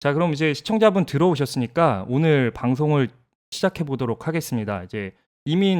자, 그럼 이제 시청자분 들어오셨으니까 오늘 방송을 시작해 보도록 하겠습니다. 이제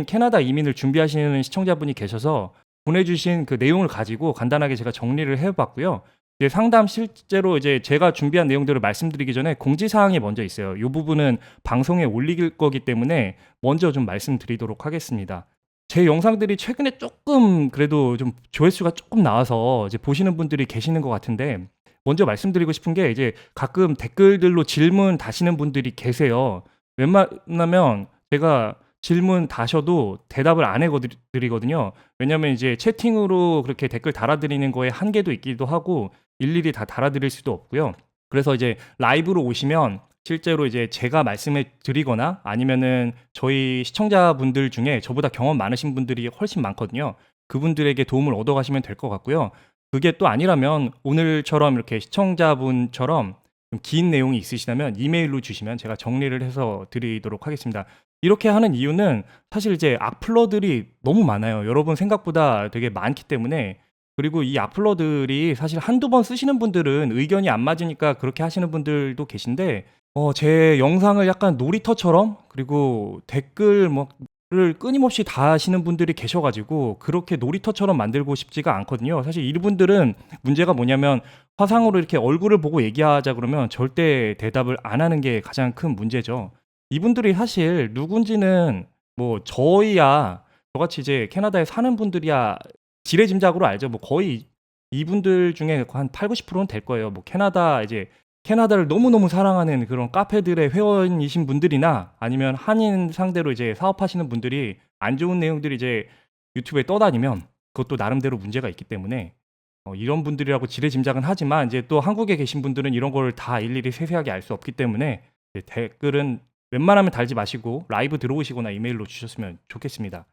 캐나다 이민을 준비하시는 시청자분이 계셔서 보내주신 그 내용을 가지고 간단하게 제가 정리를 해봤고요. 이제 상담 실제로 이제 제가 준비한 내용들을 말씀드리기 전에 공지사항이 먼저 있어요. 이 부분은 방송에 올릴 거기 때문에 먼저 좀 말씀드리도록 하겠습니다. 제 영상들이 최근에 조금 그래도 좀 조회수가 조금 나와서 이제 보시는 분들이 계시는 것 같은데, 먼저 말씀드리고 싶은 게 이제 가끔 댓글들로 질문 다시는 분들이 계세요. 웬만하면 제가 질문 다셔도 대답을 안 해드리거든요. 왜냐면 이제 채팅으로 그렇게 댓글 달아드리는 거에 한계도 있기도 하고 일일이 다 달아드릴 수도 없고요. 그래서 이제 라이브로 오시면 실제로 이제 제가 말씀해 드리거나 아니면은 저희 시청자분들 중에 저보다 경험 많으신 분들이 훨씬 많거든요. 그분들에게 도움을 얻어가시면 될 것 같고요. 그게 또 아니라면 오늘처럼 이렇게 시청자분처럼 좀 긴 내용이 있으시다면 이메일로 주시면 제가 정리를 해서 드리도록 하겠습니다. 이렇게 하는 이유는 사실 이제 악플러들이 너무 많아요. 여러분 생각보다 되게 많기 때문에. 그리고 이 악플러들이 사실 한두 번 쓰시는 분들은 의견이 안 맞으니까 그렇게 하시는 분들도 계신데, 제 영상을 약간 놀이터처럼, 그리고 댓글 를 끊임없이 다 하시는 분들이 계셔가지고 그렇게 놀이터처럼 만들고 싶지가 않거든요. 사실 이분들은 문제가 뭐냐면, 화상으로 이렇게 얼굴을 보고 얘기하자 그러면 절대 대답을 안 하는 게 가장 큰 문제죠. 이분들이 사실 누군지는 뭐 저같이 이제 캐나다에 사는 분들이야 지레짐작으로 알죠. 뭐 거의 이분들 중에 한 8, 90%는 될 거예요. 뭐 캐나다를 너무너무 사랑하는 그런 카페들의 회원이신 분들이나 아니면 한인 상대로 이제 사업하시는 분들이 안 좋은 내용들이 이제 유튜브에 떠다니면 그것도 나름대로 문제가 있기 때문에 이런 분들이라고 지레짐작은 하지만 이제 또 한국에 계신 분들은 이런 걸 다 일일이 세세하게 알 수 없기 때문에 댓글은 웬만하면 달지 마시고 라이브 들어오시거나 이메일로 주셨으면 좋겠습니다.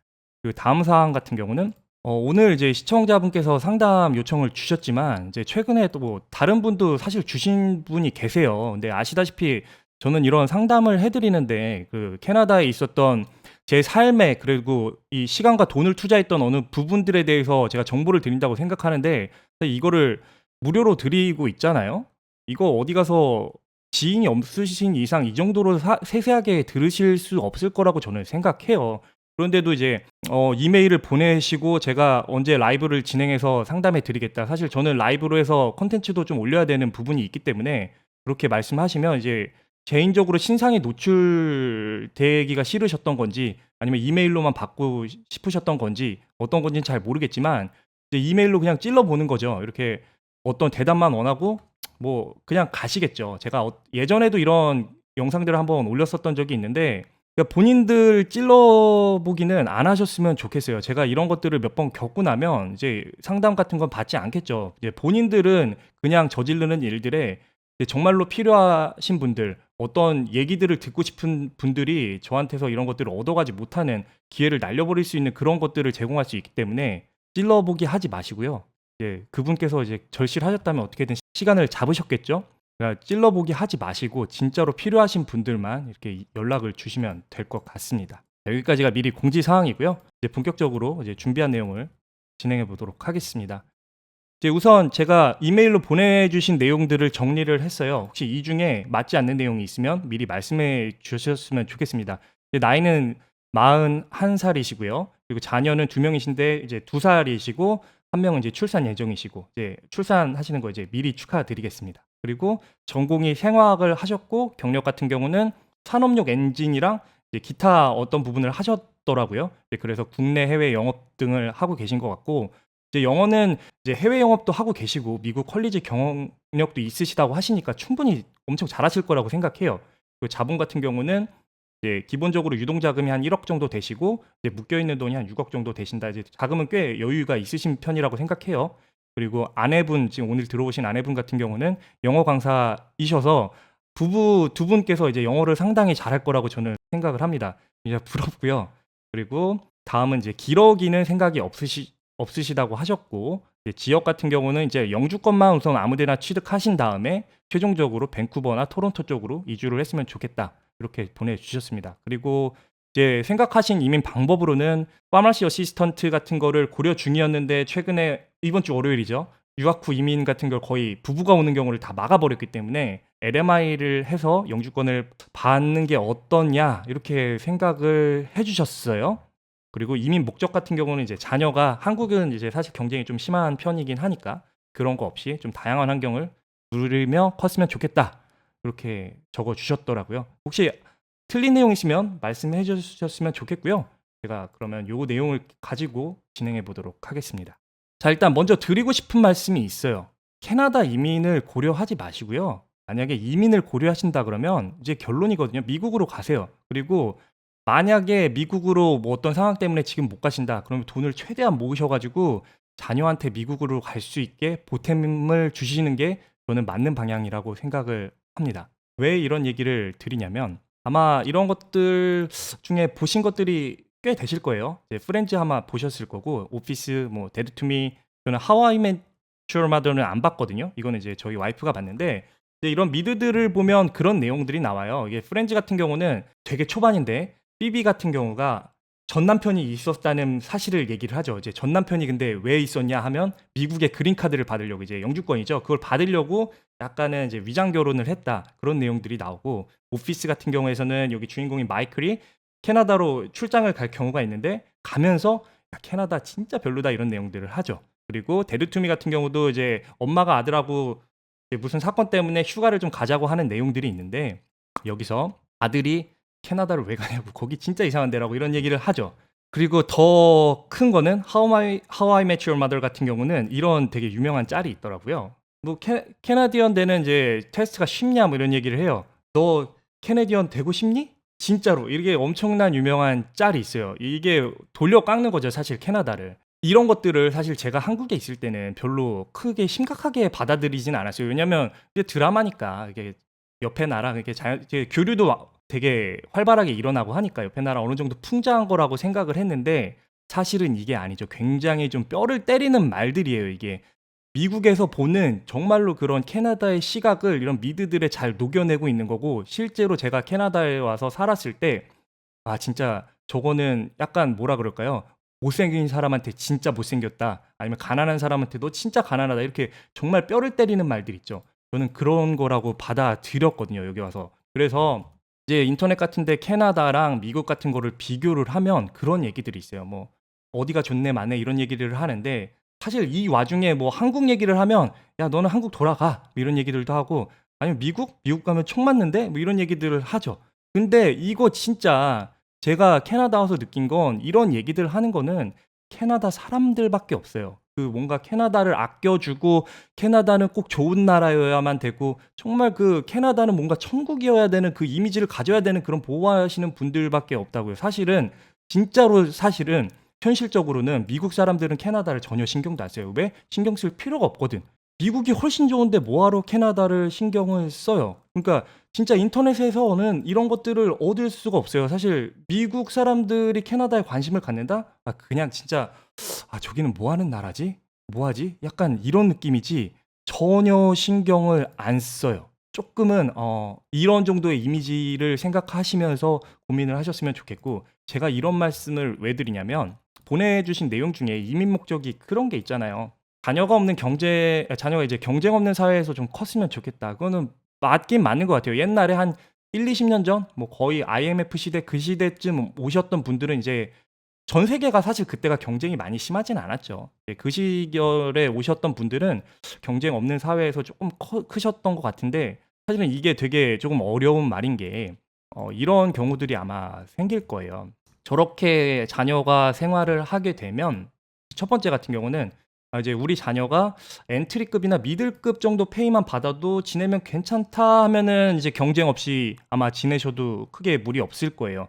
그 다음 사항 같은 경우는 오늘 이제 시청자분께서 상담 요청을 주셨지만 이제 최근에 또 뭐 다른 분도 사실 주신 분이 계세요. 근데 아시다시피 저는 이런 상담을 해드리는데 그 캐나다에 있었던 제 삶에, 그리고 이 시간과 돈을 투자했던 어느 부분들에 대해서 제가 정보를 드린다고 생각하는데, 이거를 무료로 드리고 있잖아요. 이거 어디 가서 지인이 없으신 이상 이 정도로 세세하게 들으실 수 없을 거라고 저는 생각해요. 그런데도 이제 이메일을 보내시고 제가 언제 라이브를 진행해서 상담해 드리겠다. 사실 저는 라이브로 해서 콘텐츠도 좀 올려야 되는 부분이 있기 때문에 그렇게 말씀하시면 이제 개인적으로 신상이 노출되기가 싫으셨던 건지 아니면 이메일로만 받고 싶으셨던 건지 어떤 건지는 잘 모르겠지만 이제 이메일로 그냥 찔러보는 거죠. 이렇게 어떤 대답만 원하고 뭐 그냥 가시겠죠. 제가 예전에도 이런 영상들을 한번 올렸었던 적이 있는데, 그러니까 본인들 찔러보기는 안 하셨으면 좋겠어요. 제가 이런 것들을 몇 번 겪고 나면 이제 상담 같은 건 받지 않겠죠. 이제 본인들은 그냥 저지르는 일들에 이제 정말로 필요하신 분들, 어떤 얘기들을 듣고 싶은 분들이 저한테서 이런 것들을 얻어가지 못하는 기회를 날려버릴 수 있는 그런 것들을 제공할 수 있기 때문에 찔러보기 하지 마시고요. 이제 그분께서 이제 절실하셨다면 어떻게든 시간을 잡으셨겠죠. 그러니까 찔러보기 하지 마시고 진짜로 필요하신 분들만 이렇게 연락을 주시면 될 것 같습니다. 여기까지가 미리 공지사항이고요. 이제 본격적으로 이제 준비한 내용을 진행해 보도록 하겠습니다. 이제 우선 제가 이메일로 보내주신 내용들을 정리를 했어요. 혹시 이 중에 맞지 않는 내용이 있으면 미리 말씀해 주셨으면 좋겠습니다. 나이는 41살이시고요. 그리고 자녀는 2명이신데 이제 2살이시고 한 명은 이제 출산 예정이시고, 이제 출산하시는 거 이제 미리 축하드리겠습니다. 그리고 전공이 생화학을 하셨고 경력 같은 경우는 산업용 엔진이랑 이제 기타 어떤 부분을 하셨더라고요. 그래서 국내 해외 영업 등을 하고 계신 것 같고, 이제 영어는 이제 해외 영업도 하고 계시고 미국 컬리지 경력도 있으시다고 하시니까 충분히 엄청 잘하실 거라고 생각해요. 그리고 자본 같은 경우는 이제 기본적으로 유동자금이 한 1억 정도 되시고 이제 묶여있는 돈이 한 6억 정도 되신다. 이제 자금은 꽤 여유가 있으신 편이라고 생각해요. 그리고 아내분, 지금 오늘 들어오신 아내분 같은 경우는 영어 강사이셔서 부부 두 분께서 이제 영어를 상당히 잘할 거라고 저는 생각을 합니다. 이제 부럽고요. 그리고 다음은 이제 기러기는 생각이 없으시다고 하셨고, 이제 지역 같은 경우는 이제 영주권만 우선 아무데나 취득하신 다음에 최종적으로 밴쿠버나 토론토 쪽으로 이주를 했으면 좋겠다. 이렇게 보내주셨습니다. 그리고 이제 생각하신 이민 방법으로는 파마시 어시스턴트 같은 거를 고려 중이었는데 최근에 이번 주 월요일이죠. 유학 후 이민 같은 걸 거의 부부가 오는 경우를 다 막아버렸기 때문에 LMI를 해서 영주권을 받는 게 어떠냐 이렇게 생각을 해주셨어요. 그리고 이민 목적 같은 경우는 이제 자녀가 한국은 이제 사실 경쟁이 좀 심한 편이긴 하니까 그런 거 없이 좀 다양한 환경을 누리며 컸으면 좋겠다. 그렇게 적어 주셨더라고요. 혹시 틀린 내용이시면 말씀해 주셨으면 좋겠고요. 제가 그러면 요 내용을 가지고 진행해 보도록 하겠습니다. 자, 일단 먼저 드리고 싶은 말씀이 있어요. 캐나다 이민을 고려하지 마시고요. 만약에 이민을 고려하신다 그러면 이제 결론이거든요. 미국으로 가세요. 그리고 만약에 미국으로 뭐 어떤 상황 때문에 지금 못 가신다. 그러면 돈을 최대한 모으셔가지고 자녀한테 미국으로 갈 수 있게 보탬을 주시는 게 저는 맞는 방향이라고 생각을 합니다. 왜 이런 얘기를 드리냐면 아마 이런 것들 중에 보신 것들이 꽤 되실 거예요. 이제 프렌즈 아마 보셨을 거고 오피스, 뭐 데드 투미, 저는 하와이 맨츄얼 마더는 안 봤거든요. 이거는 이제 저희 와이프가 봤는데 이제 이런 미드들을 보면 그런 내용들이 나와요. 이게 프렌즈 같은 경우는 되게 초반인데 비비 같은 경우가 전 남편이 있었다는 사실을 얘기를 하죠. 이제 전 남편이 근데 왜 있었냐 하면 미국의 그린 카드를 받으려고 이제 영주권이죠. 그걸 받으려고 약간은 이제 위장 결혼을 했다. 그런 내용들이 나오고 오피스 같은 경우에서는 여기 주인공인 마이클이 캐나다로 출장을 갈 경우가 있는데 가면서 야, 캐나다 진짜 별로다 이런 내용들을 하죠. 그리고 데드 투미 같은 경우도 이제 엄마가 아들하고 이제 무슨 사건 때문에 휴가를 좀 가자고 하는 내용들이 있는데 여기서 아들이 캐나다를 왜 가냐고 거기 진짜 이상한 데라고 이런 얘기를 하죠. 그리고 더 큰 거는 How I Met Your Mother 같은 경우는 이런 되게 유명한 짤이 있더라고요. 뭐 캐나디언 되는 이제 테스트가 쉽냐 뭐 이런 얘기를 해요. 너 캐네디언 되고 싶니? 진짜로 이게 엄청난 유명한 짤이 있어요. 이게 돌려 깎는 거죠, 사실 캐나다를. 이런 것들을 사실 제가 한국에 있을 때는 별로 크게 심각하게 받아들이진 않았어요. 왜냐면 이게 드라마니까 이게 옆에 나라 이게 교류도 되게 활발하게 일어나고 하니까 옆에 나라 어느 정도 풍자한 거라고 생각을 했는데 사실은 이게 아니죠. 굉장히 좀 뼈를 때리는 말들이에요, 이게. 미국에서 보는 정말로 그런 캐나다의 시각을 이런 미드들에 잘 녹여내고 있는 거고 실제로 제가 캐나다에 와서 살았을 때 아 진짜 저거는 약간 뭐라 그럴까요? 못생긴 사람한테 진짜 못생겼다. 아니면 가난한 사람한테 너 진짜 가난하다. 이렇게 정말 뼈를 때리는 말들 있죠. 저는 그런 거라고 받아들였거든요, 여기 와서. 그래서 이제 인터넷 같은데 캐나다랑 미국 같은 거를 비교를 하면 그런 얘기들이 있어요. 뭐 어디가 좋네 마네 이런 얘기를 하는데 사실 이 와중에 뭐 한국 얘기를 하면 야 너는 한국 돌아가 뭐 이런 얘기들도 하고 아니면 미국 가면 총 맞는데 뭐 이런 얘기들을 하죠. 근데 이거 진짜 제가 캐나다 와서 느낀 건 이런 얘기들 하는 거는 캐나다 사람들밖에 없어요. 그 뭔가 캐나다를 아껴주고 캐나다는 꼭 좋은 나라여야만 되고 정말 그 캐나다는 뭔가 천국이어야 되는 그 이미지를 가져야 되는 그런 보호하시는 분들밖에 없다고요. 사실은 진짜로 사실은 현실적으로는 미국 사람들은 캐나다를 전혀 신경도 안 써요. 왜? 신경 쓸 필요가 없거든. 미국이 훨씬 좋은데 뭐하러 캐나다를 신경을 써요. 그러니까 진짜 인터넷에서는 이런 것들을 얻을 수가 없어요. 사실 미국 사람들이 캐나다에 관심을 갖는다? 아, 그냥 진짜 아, 저기는 뭐 하는 나라지? 뭐 하지? 약간 이런 느낌이지 전혀 신경을 안 써요. 조금은 이런 정도의 이미지를 생각하시면서 고민을 하셨으면 좋겠고 제가 이런 말씀을 왜 드리냐면 보내주신 내용 중에 이민 목적이 그런 게 있잖아요. 자녀가 이제 경쟁 없는 사회에서 좀 컸으면 좋겠다. 그거는 맞긴 맞는 것 같아요. 옛날에 한 1-20년 전, 뭐 거의 IMF 시대 그 시대쯤 오셨던 분들은 이제 전 세계가 사실 그때가 경쟁이 많이 심하진 않았죠. 그 시절에 오셨던 분들은 경쟁 없는 사회에서 조금 크셨던 것 같은데 사실은 이게 되게 조금 어려운 말인 게 이런 경우들이 아마 생길 거예요. 저렇게 자녀가 생활을 하게 되면 첫 번째 같은 경우는 이제 우리 자녀가 엔트리급이나 미들급 정도 페이만 받아도 지내면 괜찮다 하면은 이제 경쟁 없이 아마 지내셔도 크게 무리 없을 거예요.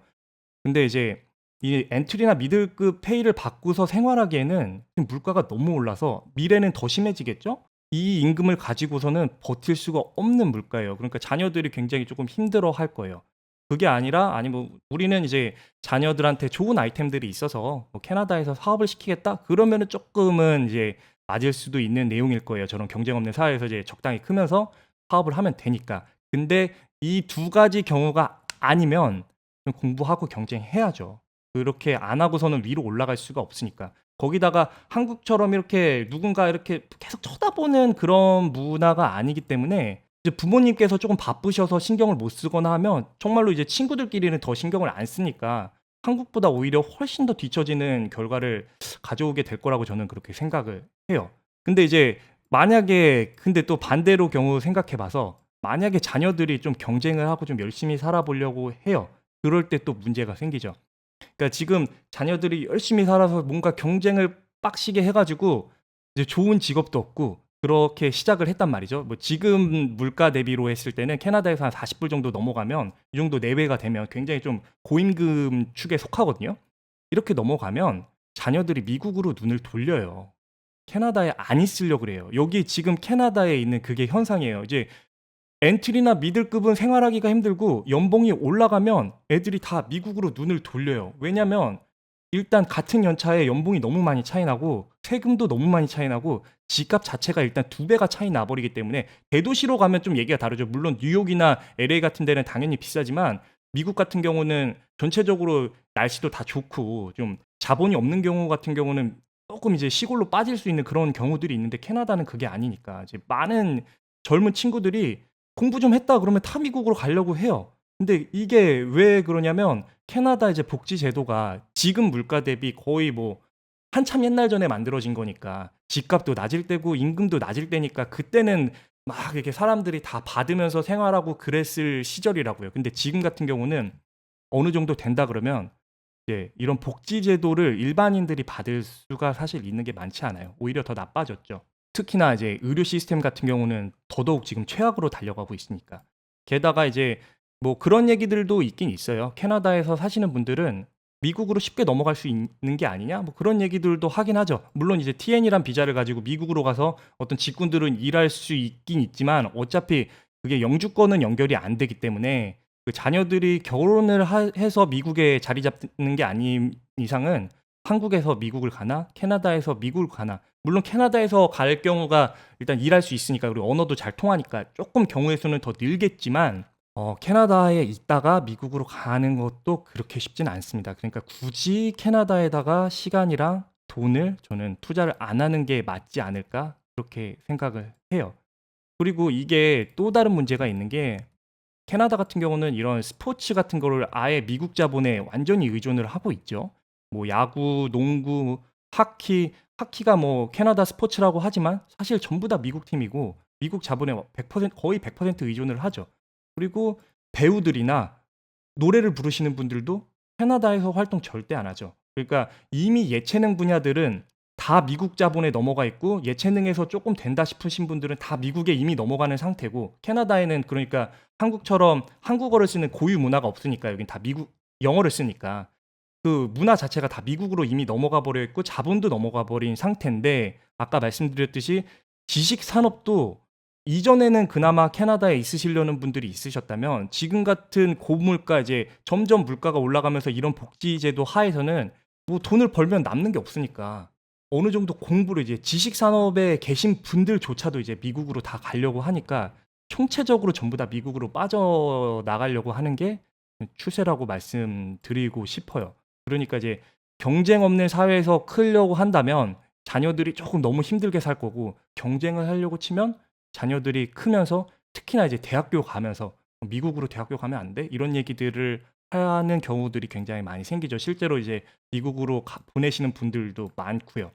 근데 이제 이 엔트리나 미들급 페이를 받고서 생활하기에는 지금 물가가 너무 올라서 미래는 더 심해지겠죠? 이 임금을 가지고서는 버틸 수가 없는 물가예요. 그러니까 자녀들이 굉장히 조금 힘들어 할 거예요. 그게 아니라 아니 뭐 우리는 이제 자녀들한테 좋은 아이템들이 있어서 뭐 캐나다에서 사업을 시키겠다 그러면은 조금은 이제 맞을 수도 있는 내용일 거예요. 저런 경쟁 없는 사회에서 이제 적당히 크면서 사업을 하면 되니까. 근데 이 두 가지 경우가 아니면 공부하고 경쟁해야죠. 그렇게 안 하고서는 위로 올라갈 수가 없으니까. 거기다가 한국처럼 이렇게 누군가 이렇게 계속 쳐다보는 그런 문화가 아니기 때문에 이제 부모님께서 조금 바쁘셔서 신경을 못 쓰거나 하면 정말로 이제 친구들끼리는 더 신경을 안 쓰니까 한국보다 오히려 훨씬 더 뒤처지는 결과를 가져오게 될 거라고 저는 그렇게 생각을 해요. 근데 이제 만약에 근데 또 반대로 경우 생각해 봐서 만약에 자녀들이 좀 경쟁을 하고 좀 열심히 살아보려고 해요. 그럴 때 또 문제가 생기죠. 그러니까 지금 자녀들이 열심히 살아서 뭔가 경쟁을 빡시게 해 가지고 이제 좋은 직업도 얻고 그렇게 시작을 했단 말이죠. 뭐 지금 물가 대비로 했을 때는 캐나다에서 한 40불 정도 넘어가면 이 정도 내외가 되면 굉장히 좀 고임금 축에 속하거든요. 이렇게 넘어가면 자녀들이 미국으로 눈을 돌려요. 캐나다에 안 있으려고 그래요. 여기 지금 캐나다에 있는 그게 현상이에요. 이제 엔트리나 미들급은 생활하기가 힘들고 연봉이 올라가면 애들이 다 미국으로 눈을 돌려요. 왜냐면 일단 같은 연차에 연봉이 너무 많이 차이 나고 세금도 너무 많이 차이 나고 집값 자체가 일단 두 배가 차이 나버리기 때문에 대도시로 가면 좀 얘기가 다르죠. 물론 뉴욕이나 LA 같은 데는 당연히 비싸지만 미국 같은 경우는 전체적으로 날씨도 다 좋고 좀 자본이 없는 경우 같은 경우는 조금 이제 시골로 빠질 수 있는 그런 경우들이 있는데 캐나다는 그게 아니니까 이제 많은 젊은 친구들이 공부 좀 했다 그러면 타미국으로 가려고 해요. 근데 이게 왜 그러냐면 캐나다 이제 복지 제도가 지금 물가 대비 거의 뭐 한참 옛날 전에 만들어진 거니까 집값도 낮을 때고 임금도 낮을 때니까 그때는 막 이렇게 사람들이 다 받으면서 생활하고 그랬을 시절이라고요. 근데 지금 같은 경우는 어느 정도 된다 그러면 이제 이런 복지 제도를 일반인들이 받을 수가 사실 있는 게 많지 않아요. 오히려 더 나빠졌죠. 특히나 이제 의료 시스템 같은 경우는 더더욱 지금 최악으로 달려가고 있으니까. 게다가 이제 뭐 그런 얘기들도 있긴 있어요. 캐나다에서 사시는 분들은 미국으로 쉽게 넘어갈 수 있는 게 아니냐? 뭐 그런 얘기들도 하긴 하죠. 물론 이제 TN이란 비자를 가지고 미국으로 가서 어떤 직군들은 일할 수 있긴 있지만 어차피 그게 영주권은 연결이 안 되기 때문에 그 자녀들이 결혼을 해서 미국에 자리 잡는 게 아닌 이상은 한국에서 미국을 가나 캐나다에서 미국을 가나 물론 캐나다에서 갈 경우가 일단 일할 수 있으니까 그리고 언어도 잘 통하니까 조금 경우의 수는 더 늘겠지만 캐나다에 있다가 미국으로 가는 것도 그렇게 쉽지는 않습니다. 그러니까 굳이 캐나다에다가 시간이랑 돈을 저는 투자를 안 하는 게 맞지 않을까 그렇게 생각을 해요. 그리고 이게 또 다른 문제가 있는 게 캐나다 같은 경우는 이런 스포츠 같은 거를 아예 미국 자본에 완전히 의존을 하고 있죠. 뭐 야구, 농구, 하키가 뭐 캐나다 스포츠라고 하지만 사실 전부 다 미국 팀이고 미국 자본에 100% 거의 100% 의존을 하죠. 그리고 배우들이나 노래를 부르시는 분들도 캐나다에서 활동 절대 안 하죠. 그러니까 이미 예체능 분야들은 다 미국 자본에 넘어가 있고 예체능에서 조금 된다 싶으신 분들은 다 미국에 이미 넘어가는 상태고 캐나다에는 그러니까 한국처럼 한국어를 쓰는 고유 문화가 없으니까 여긴 다 미국 영어를 쓰니까 그 문화 자체가 다 미국으로 이미 넘어가 버려 있고 자본도 넘어가 버린 상태인데 아까 말씀드렸듯이 지식 산업도 이전에는 그나마 캐나다에 있으시려는 분들이 있으셨다면 지금 같은 고물가 이제 점점 물가가 올라가면서 이런 복지 제도 하에서는 뭐 돈을 벌면 남는 게 없으니까 어느 정도 공부를 이제 지식 산업에 계신 분들조차도 이제 미국으로 다 가려고 하니까 총체적으로 전부 다 미국으로 빠져나가려고 하는 게 추세라고 말씀드리고 싶어요. 그러니까 이제 경쟁 없는 사회에서 크려고 한다면 자녀들이 조금 너무 힘들게 살 거고 경쟁을 하려고 치면 자녀들이 크면서 특히나 이제 대학교 가면서 미국으로 대학교 가면 안 돼? 이런 얘기들을 하는 경우들이 굉장히 많이 생기죠. 실제로 이제 미국으로 보내시는 분들도 많고요.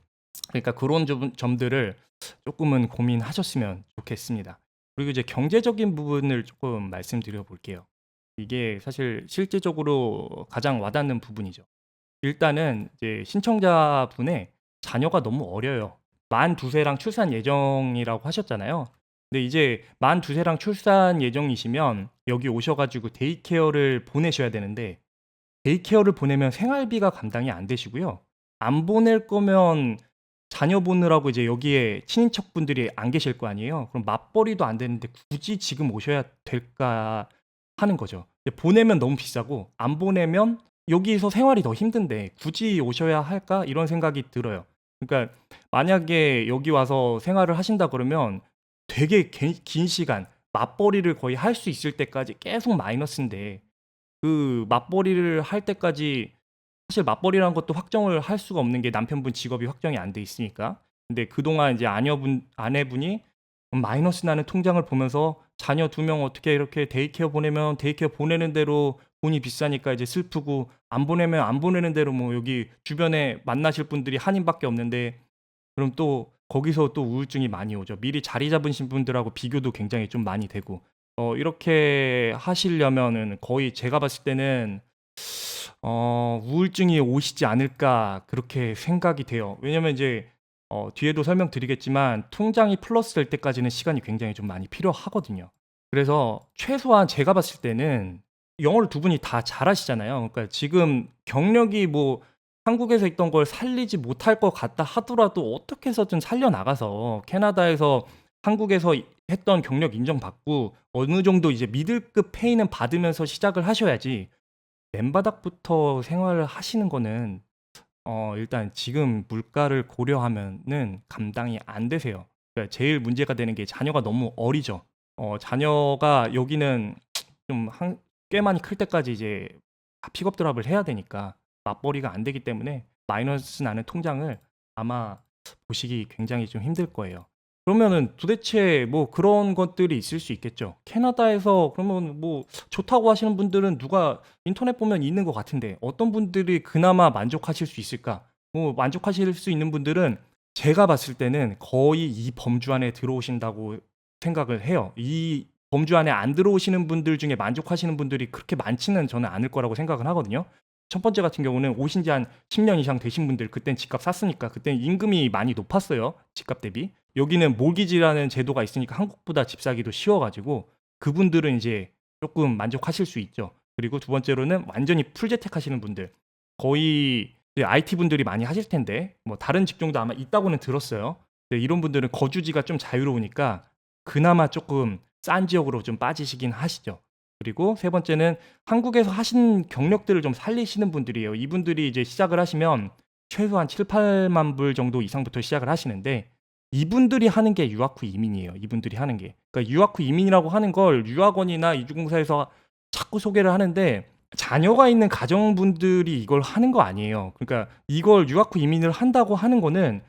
그러니까 그런 점들을 조금은 고민하셨으면 좋겠습니다. 그리고 이제 경제적인 부분을 조금 말씀드려 볼게요. 이게 사실 실질적으로 가장 와닿는 부분이죠. 일단은 이제 신청자분의 자녀가 너무 어려요. 만 두 세랑 출산 예정이라고 하셨잖아요. 근데 이제 만 두 세랑 출산 예정이시면 여기 오셔 가지고 데이케어를 보내셔야 되는데 데이케어를 보내면 생활비가 감당이 안 되시고요. 안 보낼 거면 자녀 보느라고 이제 여기에 친인척분들이 안 계실 거 아니에요. 그럼 맞벌이도 안 되는데 굳이 지금 오셔야 될까 하는 거죠. 근데 보내면 너무 비싸고 안 보내면 여기서 생활이 더 힘든데 굳이 오셔야 할까 이런 생각이 들어요. 그러니까 만약에 여기 와서 생활을 하신다 그러면 되게 긴 시간 맞벌이를 거의 할 수 있을 때까지 계속 마이너스인데 그 맞벌이를 할 때까지 사실 맞벌이라는 것도 확정을 할 수가 없는 게 남편분 직업이 확정이 안 돼 있으니까. 근데 그동안 이제 아내분이 마이너스 나는 통장을 보면서 자녀 2명 어떻게 이렇게 데이케어 보내면 데이케어 보내는 대로 돈이 비싸니까 이제 슬프고, 안 보내면 안 보내는 대로 뭐 여기 주변에 만나실 분들이 한인밖에 없는데, 그럼 또 거기서 또 우울증이 많이 오죠. 미리 자리 잡으신 분들하고 비교도 굉장히 좀 많이 되고. 이렇게 하시려면은 거의 제가 봤을 때는 우울증이 오시지 않을까 그렇게 생각이 돼요. 왜냐면 이제 뒤에도 설명드리겠지만 통장이 플러스 될 때까지는 시간이 굉장히 좀 많이 필요하거든요. 그래서 최소한 제가 봤을 때는 영어를 두 분이 다 잘하시잖아요. 그러니까 지금 경력이 뭐 한국에서 있던 걸 살리지 못할 것 같다 하더라도 어떻게 해서든 살려나가서 캐나다에서 한국에서 했던 경력 인정받고 어느 정도 이제 미들급 페이는 받으면서 시작을 하셔야지, 맨바닥부터 생활을 하시는 거는 일단 지금 물가를 고려하면은 감당이 안 되세요. 그러니까 제일 문제가 되는 게 자녀가 너무 어리죠. 자녀가 여기는 좀 꽤 많이 클 때까지 이제 다 픽업 드랍을 해야 되니까 맞벌이가 안 되기 때문에 마이너스 나는 통장을 아마 보시기 굉장히 좀 힘들 거예요. 그러면은 도대체 뭐 그런 것들이 있을 수 있겠죠. 캐나다에서 그러면 뭐 좋다고 하시는 분들은 누가 인터넷 보면 있는 것 같은데 어떤 분들이 그나마 만족하실 수 있을까? 뭐 만족하실 수 있는 분들은 제가 봤을 때는 거의 이 범주 안에 들어오신다고 생각을 해요. 이 범주 안에 안 들어오시는 분들 중에 만족하시는 분들이 그렇게 많지는 저는 않을 거라고 생각을 하거든요. 첫 번째 같은 경우는 오신 지 한 10년 이상 되신 분들, 그땐 집값 쌌으니까 그땐 임금이 많이 높았어요. 집값 대비. 여기는 모기지라는 제도가 있으니까 한국보다 집 사기도 쉬워가지고 그분들은 이제 조금 만족하실 수 있죠. 그리고 두 번째로는 완전히 풀재택 하시는 분들, 거의 IT 분들이 많이 하실 텐데 뭐 다른 직종도 아마 있다고는 들었어요. 근데 이런 분들은 거주지가 좀 자유로우니까 그나마 조금 싼 지역으로 좀 빠지시긴 하시죠. 그리고 세 번째는 한국에서 하신 경력들을 좀 살리시는 분들이에요. 이분들이 이제 시작을 하시면 최소한 7-8만 불 정도 이상부터 시작을 하시는데, 이분들이 하는 게 유학 후 이민이에요. 이분들이 하는 게. 그러니까 유학 후 이민이라고 하는 걸 유학원이나 이주공사에서 자꾸 소개를 하는데 자녀가 있는 가정분들이 이걸 하는 거 아니에요. 그러니까 이걸 유학 후 이민을 한다고 하는 거는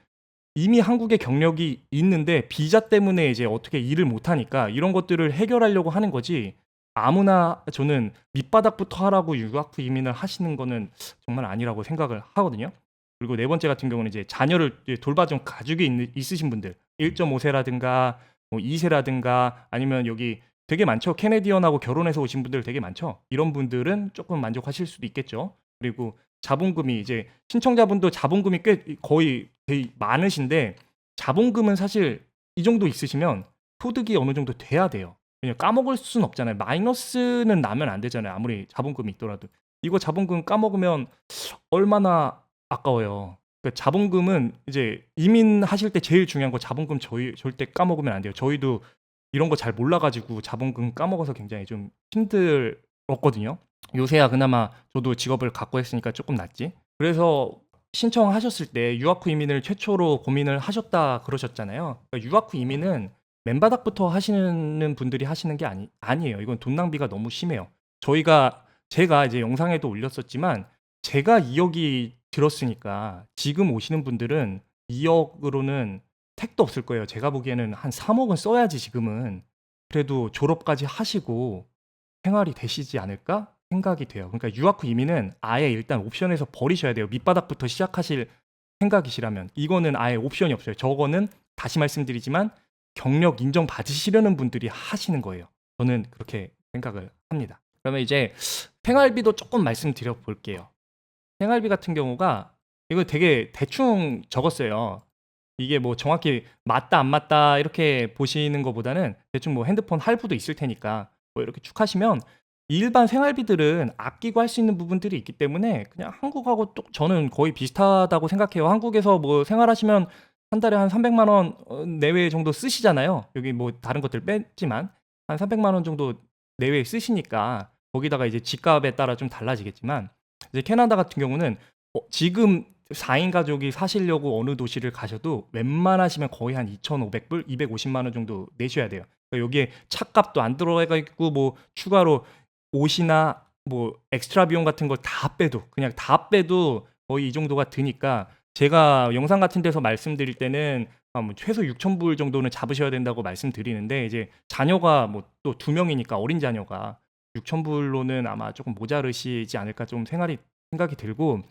이미 한국에 경력이 있는데 비자 때문에 이제 어떻게 일을 못 하니까 이런 것들을 해결하려고 하는 거지, 아무나 저는 밑바닥부터 하라고 유학 후 이민을 하시는 거는 정말 아니라고 생각을 하거든요. 그리고 네 번째 같은 경우는 이제 자녀를 이제 돌봐준 가족이 있으신 분들, 1.5세라든가 뭐 2세라든가 아니면 여기 되게 많죠. 캐네디언하고 결혼해서 오신 분들 되게 많죠. 이런 분들은 조금 만족하실 수도 있겠죠. 그리고 자본금이 이제 신청자분도 자본금이 꽤 거의 되게 많으신데, 자본금은 사실 이 정도 있으시면 소득이 어느 정도 돼야 돼요. 그냥 까먹을 수는 없잖아요. 마이너스는 나면 안 되잖아요. 아무리 자본금이 있더라도. 이거 자본금 까먹으면 얼마나 아까워요. 그러니까 자본금은 이제 이민하실 때 제일 중요한 거, 자본금 저희 절대 까먹으면 안 돼요. 저희도 이런 거 잘 몰라가지고 자본금 까먹어서 굉장히 좀 힘들었거든요. 요새야 그나마 저도 직업을 갖고 했으니까 조금 낫지. 그래서 신청하셨을 때 유학 후 이민을 최초로 고민을 하셨다 그러셨잖아요. 그러니까 유학 후 이민은 맨바닥부터 하시는 분들이 하시는 게 아니에요. 이건 돈 낭비가 너무 심해요. 제가 이제 영상에도 올렸었지만 제가 2억이 들었으니까 지금 오시는 분들은 2억으로는 택도 없을 거예요. 제가 보기에는 한 3억은 써야지 지금은 그래도 졸업까지 하시고 생활이 되시지 않을까 생각이 돼요. 그러니까 유학 후 이민은 아예 일단 옵션에서 버리셔야 돼요. 밑바닥부터 시작하실 생각이시라면 이거는 아예 옵션이 없어요. 저거는 다시 말씀드리지만 경력 인정 받으시려는 분들이 하시는 거예요. 저는 그렇게 생각을 합니다. 그러면 이제 생활비도 조금 말씀드려 볼게요. 생활비 같은 경우가 이거 되게 대충 적었어요. 이게 뭐 정확히 맞다 안 맞다 이렇게 보시는 것보다는 대충 뭐 핸드폰 할부도 있을 테니까 뭐 이렇게 쭉 하시면 일반 생활비들은 아끼고 할 수 있는 부분들이 있기 때문에 그냥 한국하고 또 저는 거의 비슷하다고 생각해요. 한국에서 뭐 생활하시면 한 달에 한 300만 원 내외 정도 쓰시잖아요. 여기 뭐 다른 것들 뺐지만 한 300만 원 정도 내외 쓰시니까 거기다가 이제 집값에 따라 좀 달라지겠지만, 이제 캐나다 같은 경우는 지금 4인 가족이 사시려고 어느 도시를 가셔도 웬만하시면 거의 한 2,500불, 250만 원 정도 내셔야 돼요. 그러니까 여기에 차값도 안 들어가 있고 뭐 추가로 옷이나 뭐 엑스트라 비용 같은 걸 다 빼도 그냥 다 빼도 거의 이 정도가 드니까 제가 영상 같은 데서 말씀드릴 때는 뭐 최소 6,000불 정도는 잡으셔야 된다고 말씀드리는데 이제 자녀가 뭐 또 2명이니까 어린 자녀가 6,000불로는 아마 조금 모자르시지 않을까 좀 생각이 들고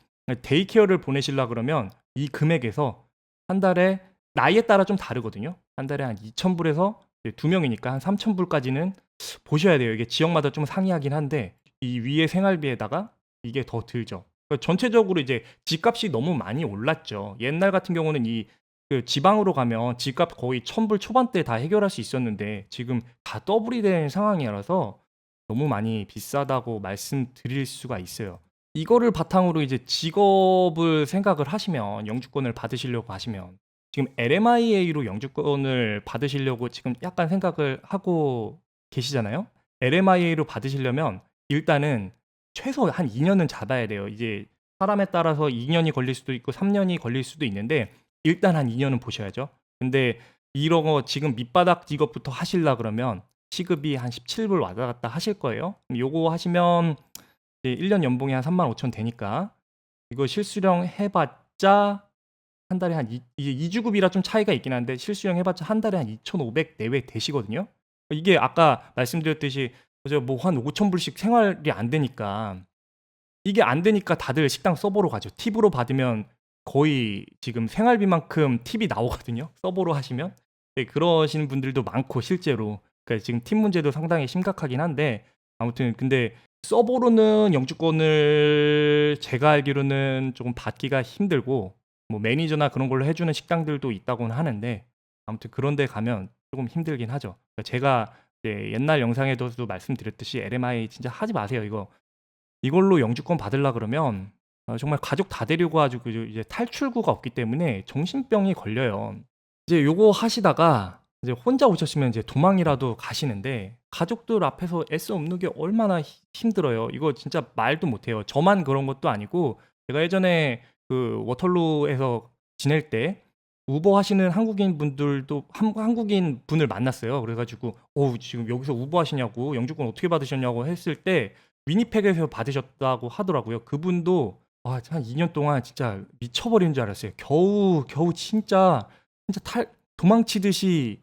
데이케어를 보내시려 그러면 이 금액에서 한 달에 나이에 따라 좀 다르거든요. 한 달에 한 2,000불에서 2명이니까 한 3,000불까지는 보셔야 돼요. 이게 지역마다 좀 상이하긴 한데 이 위에 생활비에다가 이게 더 들죠. 그러니까 전체적으로 이제 집값이 너무 많이 올랐죠. 옛날 같은 경우는 그 지방으로 가면 집값 거의 1,000불 초반대 다 해결할 수 있었는데 지금 다 더블이 된 상황이라서 너무 많이 비싸다고 말씀드릴 수가 있어요. 이거를 바탕으로 이제 직업을 생각을 하시면 영주권을 받으시려고 하시면 지금 LMIA로 영주권을 받으시려고 지금 약간 생각을 하고 계시잖아요. LMIA로 받으시려면 일단은 최소 한 2년은 잡아야 돼요. 이제 사람에 따라서 2년이 걸릴 수도 있고 3년이 걸릴 수도 있는데 일단 한 2년은 보셔야죠. 근데 이런 거 지금 밑바닥 직업부터 하실라 그러면 시급이 한 17불 왔다 갔다 하실 거예요. 요거 하시면 이제 1년 연봉이 한 35,000 되니까 이거 실수령 해봤자 한 달에 한 이게 2주급이라 좀 차이가 있긴 한데 실수령 해봤자 한 달에 한 2,500 내외 되시거든요. 이게 아까 말씀드렸듯이 뭐한 5,000불씩 생활이 안 되니까 이게 안 되니까 다들 식당 서버로 가죠. 팁으로 받으면 거의 지금 생활비만큼 팁이 나오거든요. 서버로 하시면. 네, 그러시는 분들도 많고 실제로. 그러니까 지금 팁 문제도 상당히 심각하긴 한데 아무튼 근데 서버로는 영주권을 제가 알기로는 조금 받기가 힘들고 뭐 매니저나 그런 걸로 해주는 식당들도 있다고는 하는데 아무튼 그런 데 가면 조금 힘들긴 하죠. 그러니까 제가 이제 옛날 영상에서도 말씀드렸듯이 LMI 진짜 하지 마세요. 이걸로 영주권 받으려 그러면 정말 가족 다 데리고 가지고 이제 탈출구가 없기 때문에 정신병이 걸려요. 이제 요거 하시다가 이제 혼자 오셨으면 이제 도망이라도 가시는데 가족들 앞에서 애써 없는 게 얼마나 힘들어요. 이거 진짜 말도 못해요. 저만 그런 것도 아니고 제가 예전에 그 워털루에서 지낼 때 우버 하시는 한국인 분들도 한국인 분을 만났어요. 그래가지고 지금 여기서 우버 하시냐고 영주권 어떻게 받으셨냐고 했을 때 위니펙에서 받으셨다고 하더라고요. 그분도 한 2년 동안 진짜 미쳐버리는 줄 알았어요. 겨우 진짜 도망치듯이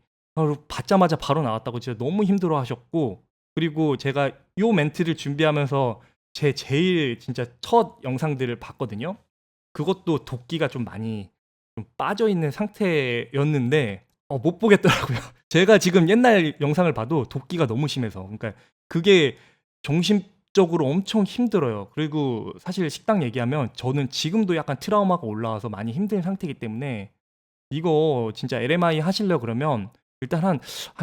받자마자 바로 나왔다고 진짜 너무 힘들어 하셨고 그리고 제가 요 멘트를 준비하면서 제 제일 진짜 첫 영상들을 봤거든요. 그것도 도끼가 좀 많이 좀 빠져 있는 상태였는데 못 보겠더라고요. 제가 지금 옛날 영상을 봐도 도끼가 너무 심해서 그러니까 그게 정신적으로 엄청 힘들어요. 그리고 사실 식당 얘기하면 저는 지금도 약간 트라우마가 올라와서 많이 힘든 상태이기 때문에 이거 진짜 LMI 하시려 그러면 일단 한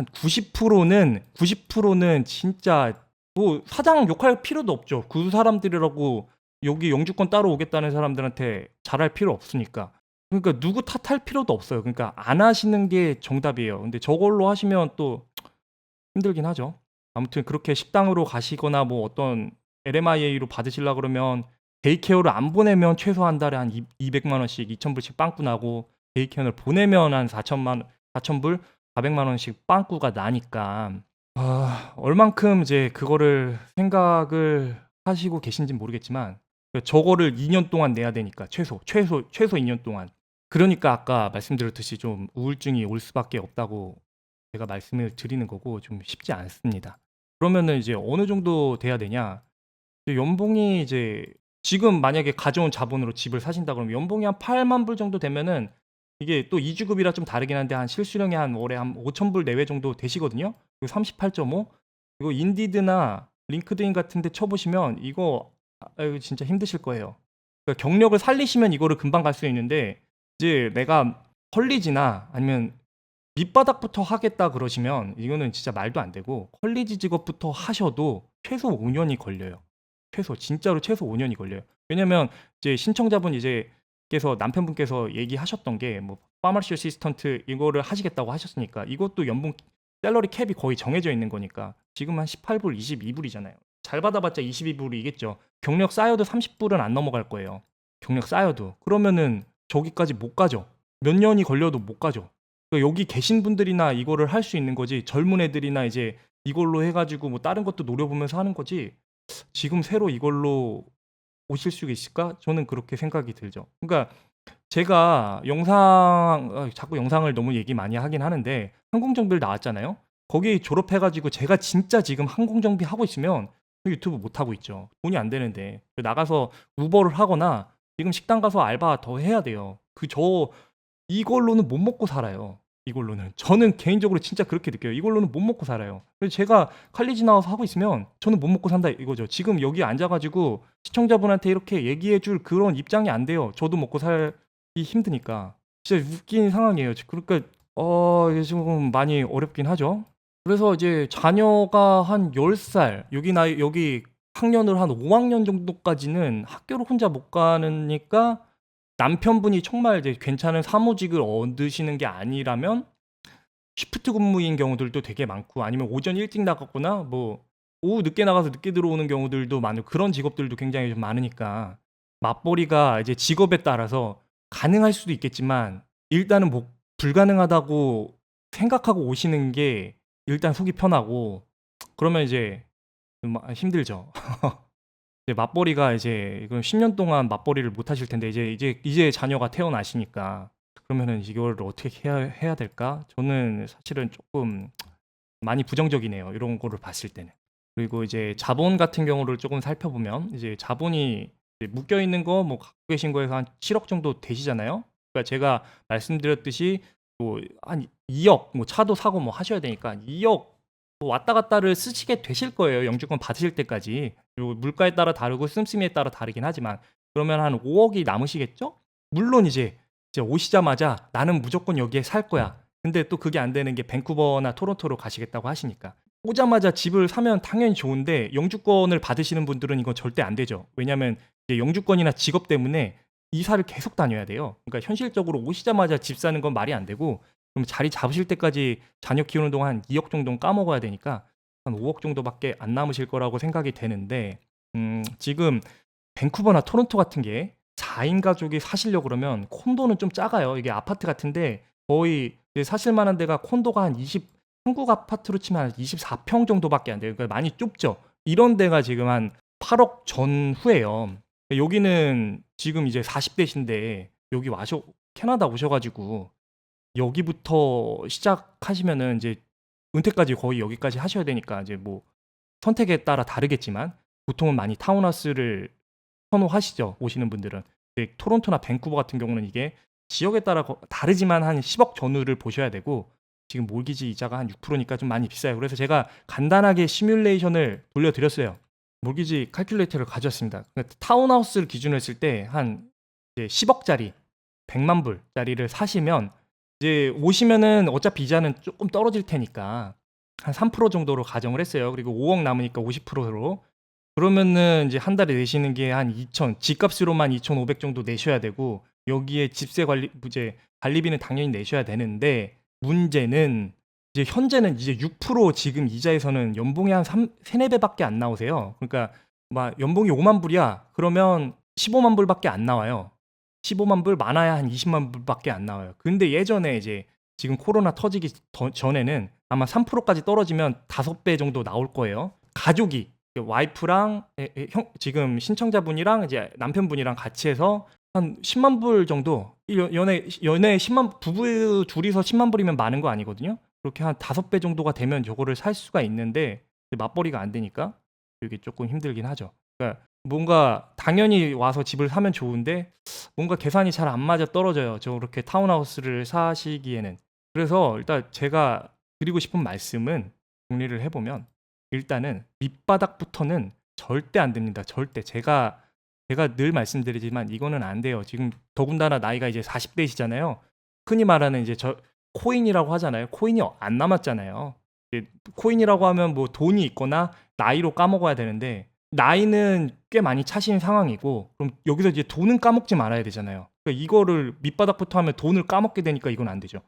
90%는 진짜 뭐 사장 욕할 필요도 없죠. 그 사람들이라고 여기 영주권 따로 오겠다는 사람들한테 잘할 필요 없으니까. 그러니까 누구 탓할 필요도 없어요. 그러니까 안 하시는 게 정답이에요. 근데 저걸로 하시면 또 힘들긴 하죠. 아무튼 그렇게 식당으로 가시거나 뭐 어떤 LMIA로 받으시려 그러면 데이케어를 안 보내면 최소 한 달에 한 200만 원씩 2,000불씩 빵꾸 나고 데이케어를 보내면 한 4,000불 400만 원씩 빵꾸가 나니까 얼만큼 이제 그거를 생각을 하시고 계신지 모르겠지만 저거를 2년 동안 내야 되니까 최소 2년 동안 그러니까 아까 말씀드렸듯이 좀 우울증이 올 수밖에 없다고 제가 말씀을 드리는 거고 좀 쉽지 않습니다. 그러면은 이제 어느 정도 돼야 되냐? 이제 연봉이 이제 지금 만약에 가져온 자본으로 집을 사신다 그러면 연봉이 한 8만 불 정도 되면은 이게 또 2주급이라 좀 다르긴 한데 한 실수령이 한 월에 한 5,000불 내외 정도 되시거든요. 그리고 38.5 이거 인디드나 링크드인 같은 데 쳐보시면 이거 진짜 힘드실 거예요. 그러니까 경력을 살리시면 이거를 금방 갈 수 있는데 이제 내가 컬리지나 아니면 밑바닥부터 하겠다 그러시면 이거는 진짜 말도 안 되고 컬리지 직업부터 하셔도 최소 5년이 걸려요. 진짜로 최소 5년이 걸려요. 왜냐면 이제 신청자분 이제 께서 남편분께서 얘기하셨던 게 뭐 파마시 어시스턴트 이거를 하시겠다고 하셨으니까 이것도 연봉 셀러리 캡이 거의 정해져 있는 거니까 지금 한 18불, 22불이잖아요. 잘 받아봤자 22불이겠죠. 경력 쌓여도 30불은 안 넘어갈 거예요. 경력 쌓여도. 그러면은 저기까지 못 가죠. 몇 년이 걸려도 못 가죠. 그러니까 여기 계신 분들이나 이거를 할 수 있는 거지 젊은 애들이나 이제 이걸로 해가지고 뭐 다른 것도 노려보면서 하는 거지 지금 새로 이걸로 오실 수 있을까? 저는 그렇게 생각이 들죠. 그러니까 제가 자꾸 영상을 너무 얘기 많이 하긴 하는데 항공정비를 나왔잖아요. 거기 졸업해 가지고 제가 진짜 지금 항공정비 하고 있으면 유튜브 못 하고 있죠. 돈이 안 되는데. 나가서 우버를 하거나 지금 식당 가서 알바 더 해야 돼요. 이걸로는 못 먹고 살아요. 이걸로는. 저는 개인적으로 진짜 그렇게 느껴요. 이걸로는 못 먹고 살아요. 그래서 제가 칼리지 나와서 하고 있으면 저는 못 먹고 산다 이거죠. 지금 여기 앉아 가지고 시청자분한테 이렇게 얘기해 줄 그런 입장이 안 돼요. 저도 먹고 살기 힘드니까. 진짜 웃긴 상황이에요. 그러니까 이게 좀 많이 어렵긴 하죠. 그래서 이제 자녀가 한 10살, 여기 학년을 한 5학년 정도까지는 학교를 혼자 못 가니까 남편분이 정말 이제 괜찮은 사무직을 얻으시는 게 아니라면 시프트 근무인 경우들도 되게 많고 아니면 오전 일찍 나갔거나 뭐 오후 늦게 나가서 늦게 들어오는 경우들도 많고 그런 직업들도 굉장히 좀 많으니까 맞벌이가 이제 직업에 따라서 가능할 수도 있겠지만 일단은 뭐 불가능하다고 생각하고 오시는 게 일단 속이 편하고 그러면 이제 힘들죠. 이제 맞벌이가 이제 그럼 10년 동안 맞벌이를 못 하실 텐데 이제 자녀가 태어나시니까 그러면은 이거를 어떻게 해야 될까? 저는 사실은 조금 많이 부정적이네요. 이런 거를 봤을 때는. 그리고 이제 자본 같은 경우를 조금 살펴보면 이제 자본이 묶여 있는 거 뭐 갖고 계신 거에서 한 7억 정도 되시잖아요. 그러니까 제가 말씀드렸듯이 뭐 한 2억 뭐 차도 사고 뭐 하셔야 되니까 2억 뭐 왔다 갔다를 쓰시게 되실 거예요. 영주권 받으실 때까지. 그리고 물가에 따라 다르고 씀씀이에 따라 다르긴 하지만 그러면 한 5억이 남으시겠죠? 물론 이제 오시자마자 나는 무조건 여기에 살 거야. 근데 또 그게 안 되는 게 밴쿠버나 토론토로 가시겠다고 하시니까. 오자마자 집을 사면 당연히 좋은데 영주권을 받으시는 분들은 이건 절대 안 되죠. 왜냐면 이제 영주권이나 직업 때문에 이사를 계속 다녀야 돼요. 그러니까 현실적으로 오시자마자 집 사는 건 말이 안 되고 그럼 자리 잡으실 때까지 자녀 키우는 동안 한 2억 정도는 까먹어야 되니까 한 5억 정도밖에 안 남으실 거라고 생각이 되는데 지금 밴쿠버나 토론토 같은 게 4인 가족이 사시려고 그러면 콘도는 좀 작아요. 이게 아파트 같은데 거의 이제 사실 만한 데가 콘도가 한 한국 아파트로 치면 한 24평 정도밖에 안 돼요. 그러니까 많이 좁죠. 이런 데가 지금 한 8억 전후예요. 여기는 지금 이제 40대신데 여기 캐나다 오셔가지고 여기부터 시작하시면은 이제 은퇴까지 거의 여기까지 하셔야 되니까 이제 뭐 선택에 따라 다르겠지만 보통은 많이 타운하우스를 선호하시죠. 오시는 분들은. 근데 토론토나 밴쿠버 같은 경우는 이게 지역에 따라 다르지만 한 10억 전후를 보셔야 되고 지금 몰기지 이자가 한 6%니까 좀 많이 비싸요. 그래서 제가 간단하게 시뮬레이션을 돌려드렸어요. 몰기지 칼큘레이터를 가져왔습니다. 그러니까 타운하우스를 기준으로 했을 때 한 10억짜리, 100만 불짜리를 사시면 이제 오시면은 어차피 이자는 조금 떨어질 테니까 한 3% 정도로 가정을 했어요. 그리고 5억 남으니까 50%로. 그러면은 이제 한 달에 내시는 게 한 2천, 집값으로만 2,500 정도 내셔야 되고 여기에 집세 관리비는 당연히 내셔야 되는데 문제는 이제 현재는 이제 6% 지금 이자에서는 연봉이 한 3-4배밖에 안 나오세요. 그러니까 막 연봉이 5만 불이야. 그러면 15만 불밖에 안 나와요. 15만 불 많아야 한 20만 불밖에 안 나와요. 근데 예전에 이제 지금 코로나 터지기 전에는 아마 3%까지 떨어지면 5배 정도 나올 거예요. 가족이 와이프랑 지금 신청자분이랑 이제 남편분이랑 같이 해서 한 10만 불 정도 연애 10만 부부 둘이서 10만 불이면 많은 거 아니거든요. 그렇게 한 5배 정도가 되면 요거를 살 수가 있는데 맞벌이가 안 되니까 이게 조금 힘들긴 하죠. 그러니까 뭔가 당연히 와서 집을 사면 좋은데 뭔가 계산이 잘 안 맞아 떨어져요. 저렇게 타운하우스를 사시기에는. 그래서 일단 제가 드리고 싶은 말씀은 정리를 해보면 일단은 밑바닥부터는 절대 안 됩니다. 절대. 제가 늘 말씀드리지만 이거는 안 돼요. 지금 더군다나 나이가 이제 40대이시잖아요. 흔히 말하는 이제 코인이라고 하잖아요. 코인이 안 남았잖아요. 코인이라고 하면 뭐 돈이 있거나 나이로 까먹어야 되는데 나이는 꽤 많이 차신 상황이고 그럼 여기서 이제 돈은 까먹지 말아야 되잖아요. 그러니까 이거를 밑바닥부터 하면 돈을 까먹게 되니까 이건 안 되죠.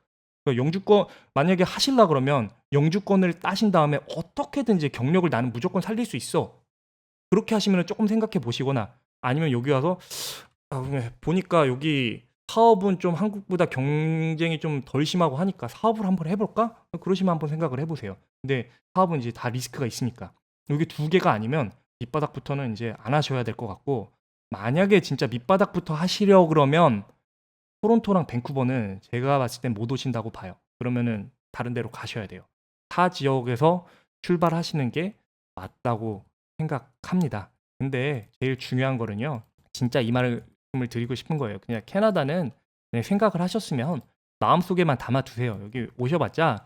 그러니까 영주권 만약에 하실라 그러면 영주권을 따신 다음에 어떻게든지 경력을 나는 무조건 살릴 수 있어. 그렇게 하시면 조금 생각해 보시거나 아니면 여기 와서 보니까 여기 사업은 좀 한국보다 경쟁이 좀 덜 심하고 하니까 사업을 한번 해볼까? 그러시면 한번 생각을 해보세요. 근데 사업은 이제 다 리스크가 있으니까 여기 두 개가 아니면 밑바닥부터는 이제 안 하셔야 될 것 같고 만약에 진짜 밑바닥부터 하시려 그러면 토론토랑 밴쿠버는 제가 봤을 땐 못 오신다고 봐요. 그러면은 다른 데로 가셔야 돼요. 타 지역에서 출발하시는 게 맞다고 생각합니다. 근데 제일 중요한 거는요. 진짜 이 말을 드리고 싶은 거예요. 그냥 캐나다는 그냥 생각을 하셨으면 마음속에만 담아두세요. 여기 오셔봤자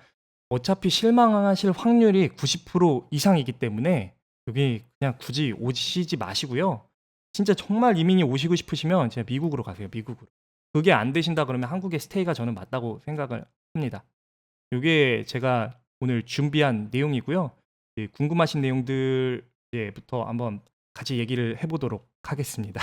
어차피 실망하실 확률이 90% 이상이기 때문에 여기 그냥 굳이 오시지 마시고요. 진짜 정말 이민이 오시고 싶으시면 진짜 미국으로 가세요. 미국으로. 그게 안 되신다 그러면 한국의 스테이가 저는 맞다고 생각을 합니다. 이게 제가 오늘 준비한 내용이고요. 궁금하신 내용들 부터 한번 같이 얘기를 해보도록 하겠습니다.